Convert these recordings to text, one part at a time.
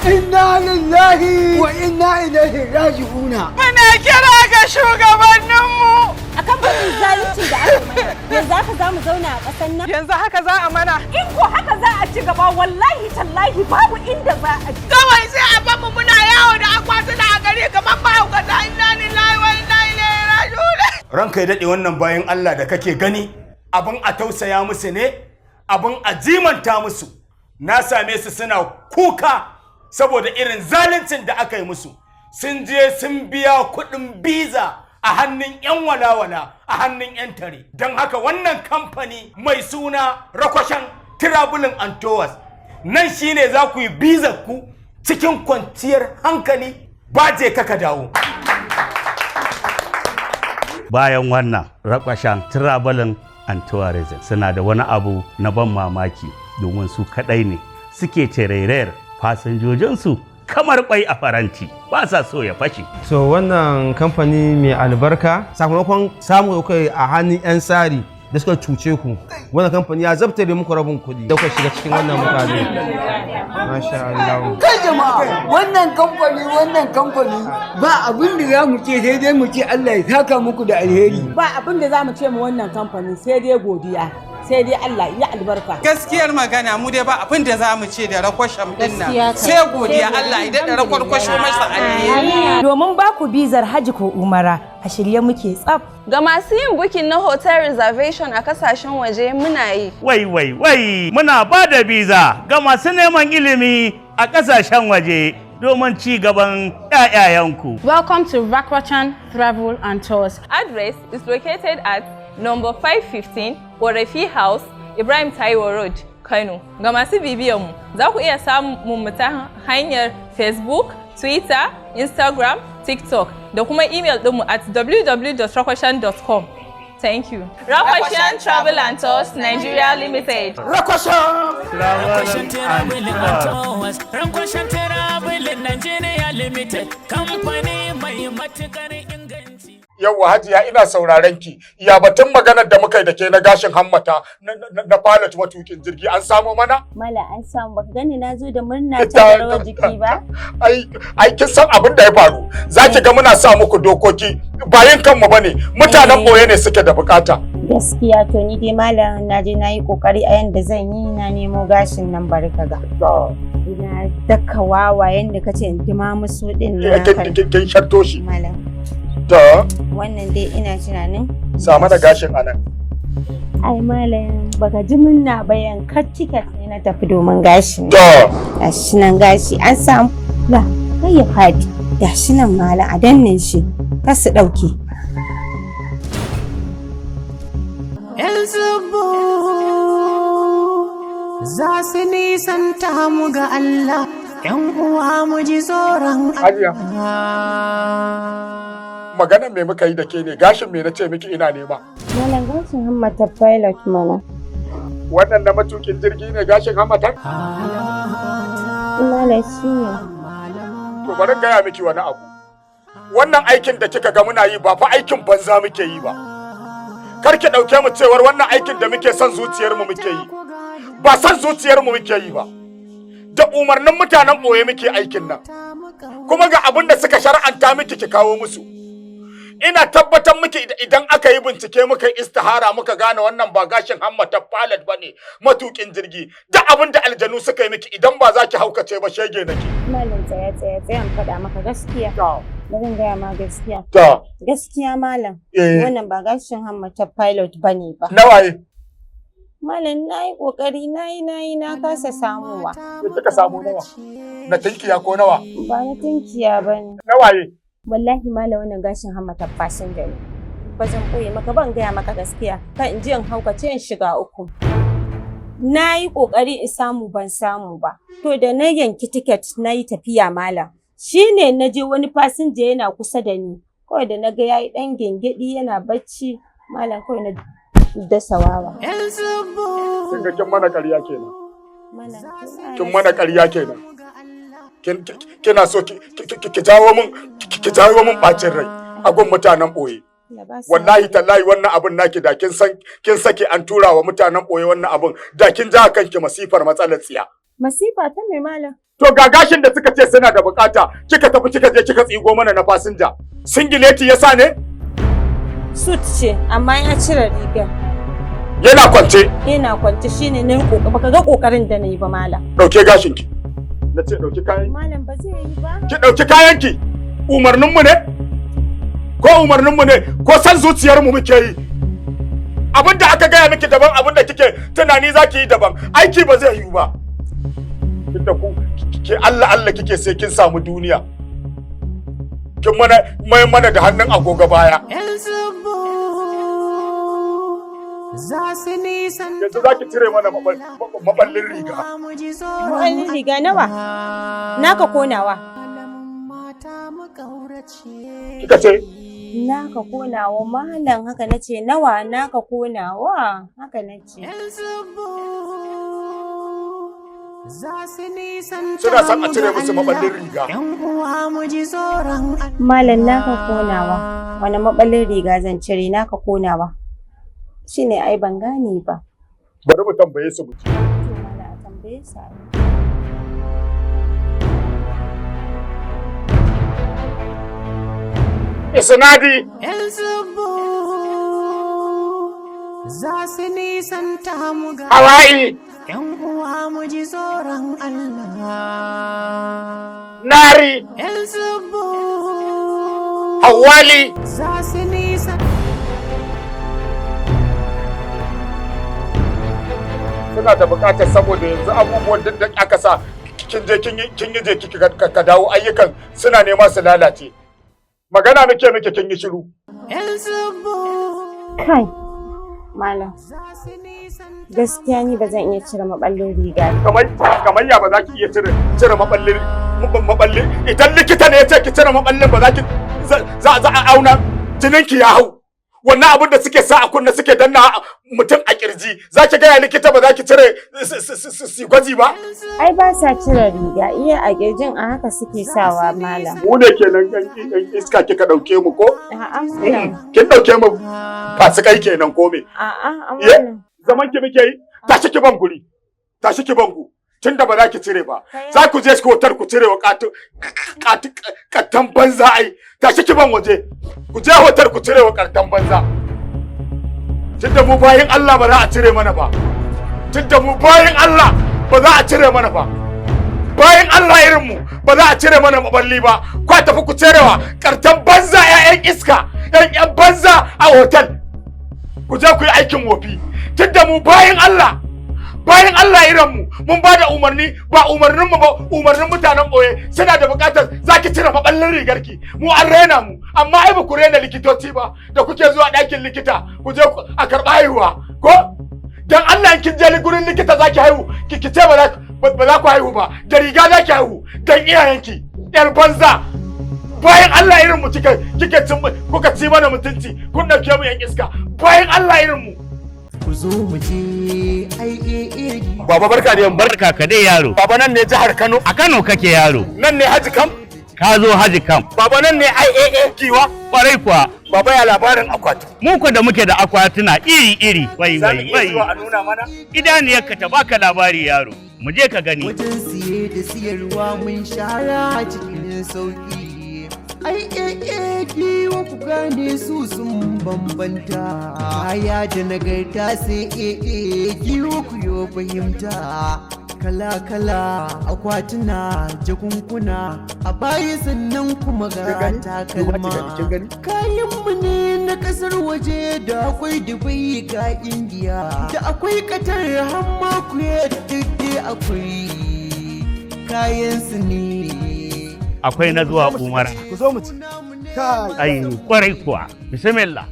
Inna lillahi wa inna ilaihi raji'una. Muna kira ga shugabanninmu. A kamfanin zalunci da aka mana, yanzu haka za mu zauna a ƙasar nan? Yanzu haka za a mana. In ko haka za a ci gaba wallahi tallahi babu inda za a ci. Kawai sai a bamu muna yawo da akwatuna a gari kamar mahaukata. Inna lillahi wa inna ilaihi raji'un. Ranka ya daɗe wannan bayan Allah da kake gani abin a tausaya musu ne, abin a jimanta musu. Na same su suna kuka saboda irin zaluncin da aka yi musu. Sun je sun biya kuɗin biza a hannun 'yan walawala, a hannun 'yan tare. Don haka wannan kamfani mai suna Rakwashan Traveling and Tours nan shine za ku yi bizar ku cikin kwanciyar hankali ba je kaka dawo. Bayan wannan Rakwashan Traveling and Tourism suna da wani abu na ban mamaki domin su kadai ne suke tarairayar fasinjojinsu kamar kwai a faranti ba sa so ya fashe. So wannan kamfani mai albarka sakamakon samun da kai a hannun 'yan tsari da suka cuce ku, wannan kamfani ya zabtare muku rabin kuɗi da kuka shiga cikin wannan mutane. Masha Allah. Kai jama'a wannan kamfani ba abin da za mu ce sai dai mu ce Allah ya saka muku da alheri. Ba abin da za mu ce mu wannan kamfanin sai dai godiya. Sai dai Allah ya albarka. Gaskiyar magana mu dai ba abin da za mu ce da Rakwashan din nan. Sai godiya Allah idan da rakwarkwasho masa alheri. Domin ba ku bizar Hajji ko Umara a shirye muke tsaf. Ga masu yin bukin na hotel reservation a kasashen waje muna yi. Wai, muna ba da biza ga masu neman ilimi a kasashen waje domin ci gaban 'ya'yayanku. Welcome to Rakwashan Travel and Tours. Address is located at number 515 Warafi House, Ibrahim Taiwo Road, Kano. Ga masu bibiyanmu, za ku iya samun mu ta hanyar Facebook, Twitter, Instagram, TikTok da kuma email ɗinmu at www.rakwashan.com. Thank you. Rakwashan Travel and Tours Nigeria Limited. Rakwashan Travel and Tours. Rakwashan Travel Nigeria Limited. Kamfani mai matukar inganci. Yawwa Hajiya ina sauraren ki. Ya batun maganar da muka yi da ke na gashin hammata na pilot matukin jirgi an samo mana? Mala an samu baka gani na zo da murna ta rawar jiki ba? Ai kin san abin da ya faru. Zaki ga muna sa muku dokoki bayan kanmu bane. Mutanen boye ne suke da bukata. Gaskiya to ni dai malam na je na yi kokari a yanda zan yi na nemo gashin nan barka ga. Ina daka wawa yanda kace in dima musu din na kai. Kin shatto shi. Malam. Da. Wannan dai ina tunanin. Sama da gashin anan. Ai malam baka ji munna bayan kar ticket ne na tafi domin gashin. Da. Gashi nan gashi an samu. La kai ya fadi. Gashi nan malam a dannin shi. Kar su dauke. Elzubu za su nisanta mu ga Allah, ‘yan uwa mu ji tsoron Allah. Magana me muka yi da ke ne, gashin me na ce miki ina nema? Malam gashin hammata pilot mana. Wannan na matukin jirgi ne gashin hammata? Malam shi ne. To bari gaya miki wani abu. Wannan aikin da kika ga muna yi ba fa aikin banza muke yi ba. Kar ki ɗauke mu cewar wannan aikin da muke son zuciyarmu muke yi. Ba son zuciyarmu muke yi ba. Da umarnin mutanen ɓoye muke aikin nan. Kuma ga abin da suka shar'anta miki ki kawo musu. Ina tabbatar miki idan aka yi bincike muka yi istihara muka gane wannan ba gashin hammata pilot bane matukin jirgi. Da abin da aljanu suka yi miki idan ba za ki haukace ba shege nake. Malam tsaya faɗa maka gaskiya. Zan gaya ma gaskiya. Gaskiya malam. Wannan ba gashin hammata pilot bane ba. Nawaye? Malam na yi ƙoƙari na kasa samuwa. Kika samu nawa? Na tinkiya ko nawa? Ba na tinkiya bane. Nawaye? Wallahi malam wannan gashin hammata fasinja ne. Ba zan ɓoye maka ban gaya maka gaskiya. Kan in ji in haukace in shiga uku. Na yi ƙoƙari in samu ban samu ba. To da na yanki tiket na yi tafiya malam. Shi ne na je wani fasinja yana kusa da ni. Kawai da na ga ya yi ɗan gyangyaɗi yana bacci. Malam kawai na dasa wawa. Kin ga kin mana ƙarya kenan. Kin mana ƙarya kenan. Kina so ki jawo min ɓacin rai a gun mutanen ɓoye. Wallahi tallahi wannan abin naki da kin sake an tura wa mutanen ɓoye wannan abin da kin ja kanki masifar matsalar tsiya. Masifa ta mai malam. To ga gashin da suka ce suna da bukata, kika tafi kika je kika tsigo mana na fasinja. Singileti yasa ne? Suit ce, amma ya cire rigar. Yana kwance. Yana kwance shine ne baka ga kokarin da nayi ba malam. Dauke gashin ki. Nace dauki kayan. Malam ba zai yi ba. Ki dauki kayan ki. Umarnin mu ne? Ko umarnin mu ne? Ko san zuciyar mu muke yi? Abinda aka gaya miki daban, abinda kike tunani zaki yi daban. Aiki ba zai yi ba. Tunda ku ke Allah kike sai kin samu duniya. Kin mana da hannun agogo baya. Yanzu za ki cire mana maballin riga. Maballin riga nawa? Naka ko nawa? Kika ce? Naka ko nawa malam haka nace nawa naka ko nawa haka nace. Suna son a cire musu maballin riga. Malam naka ko nawa? Wani maballin riga zan cire naka ko nawa? Shine ai ban gane ba. Bari mu tambaye su mu ci. Mala tambaye su. Isnadi. Za su nisanta mu ga Hawaii. ‘Yan uwa mu ji tsoron Allah. Nari. Hawali. Za su nisanta. Suna da bukatar saboda yanzu abubuwan duk da aka sa kin yi je ka dawo ayyukan suna nema su lalace. Magana muke kin yi shiru. Kai, malam. Gaskiya ni ba zan iya cire maballin riga. Kamar ya ba za ki iya cire maballin idan likita ne ya ce ki cire maballin ba za ki za a auna jininki ya hau. Wannan abin da suke sa a kunna suke danna mutum a kirji za ki gaya likita ba za ki cire su gwaji ba? Ai ba sa cire riga iya a kirjin a haka suke sawa malam. Mu ne kenan yan iska kika dauke mu ko? A'a malam. Kin dauke mu fasikai kenan ko me? A'a malam. Zaman ki muke yi? Tashi ki ban guri. Tashi ki ban gu. Tunda ba za ki cire ba. Za ku je hotel ku cire wa katan banza ai. Tashi ki ban waje. Ku je hotel ku cire wa katan banza. Tunda mu bayin Allah ba za a cire mana ba. Tunda mu bayin Allah ba za a cire mana ba. Bayin Allah irin mu ba za a cire mana maballi ba. Ku tafi ku cirewa kartan banza ƴaƴan iska. ƴan banza a hotel. Ku je ku yi aikin wofi. Tunda mu bayin Allah irin mu mun ba da umarni ba umarnin mu ba umarnin mutanen boye suna da bukatar zaki cire maballin rigarki mu an rena mu amma ai ba ku rena likitoci ba da kuke zuwa ɗakin likita ku je a karɓa haihuwa ko dan Allah kin je gurin likita zaki haihu ki ce ba za ku haihu ba da riga zaki haihu dan iyayenki yar banza bayan Allah irin mu kuka ci mana mutunci kun dauke mu yan iska bayan Allah irin mu ku zo mu je Baba barka da barka ka dai yaro. Baba nan ne jihar Kano. A Kano kake yaro. Nan ne Haji Kam. Ka zo Haji Kam. Baba nan ne IAA Kiwa. Kwarai kuwa. Baba ya labarin akwati. Mu ko da muke da akwatuna iri. Wai. Zuwa a nuna mana. Idaniyarka ta baka labari yaro. Mu je ka gani. Wajen siye da siyarwa mun shara cikin sauki. Kiwo ku gane su sun bambanta. Kaya da nagarta sai kiwo ku yo fahimta. Kala-kala akwatuna jakunkuna a baya sannan kuma ga takalma. Kayanmu ne na kasar waje da akwai Dubai ga Indiya. Da akwai Qatar hamma ku yadda akwai kayan su ne. Akwai na zuwa Umar. Ku zo mu ci. Ai kwarai kuwa. Bismillah.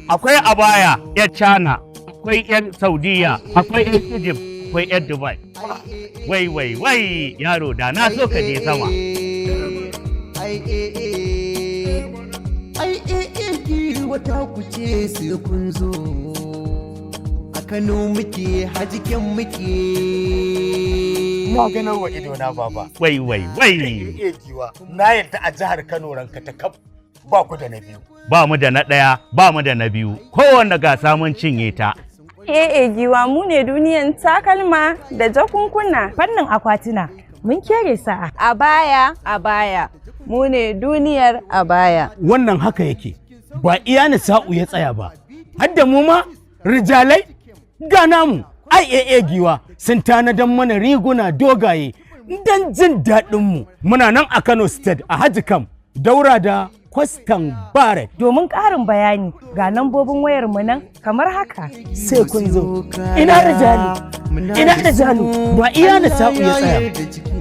Akwai abaya yar China, akwai yar Saudiya, akwai yar Egypt, akwai yar Dubai. Wai yaro da na so ka je sama. Wata kuce sai kun zo. A Kano muke hajiken muke. Na ganin wa ido na baba. Wai. Giwa. Na yadda a jihar Kano ranka ta kaf ba ku da na biyu. Ba mu da na ɗaya, ba mu da na biyu. Kowanne gasa mun cinye ta. Giwa mu ne duniyan takalma da jakunkuna. Fannin akwatuna mun kere sa'a. A baya mu ne duniyar a baya. Wannan haka yake ba iya Nisa'u ya tsaya ba, har da mu ma rijalai ga namu IAA Giwa sun tanadan mana riguna dogaye don jin daɗinmu. Muna nan a Kano State a Haji Kam daura da Kwastan Bare. Domin ƙarin bayani ga lambobin wayar mu nan kamar haka. Sai kun zo. Ina da jali ba iya Nisa'u ya tsaya.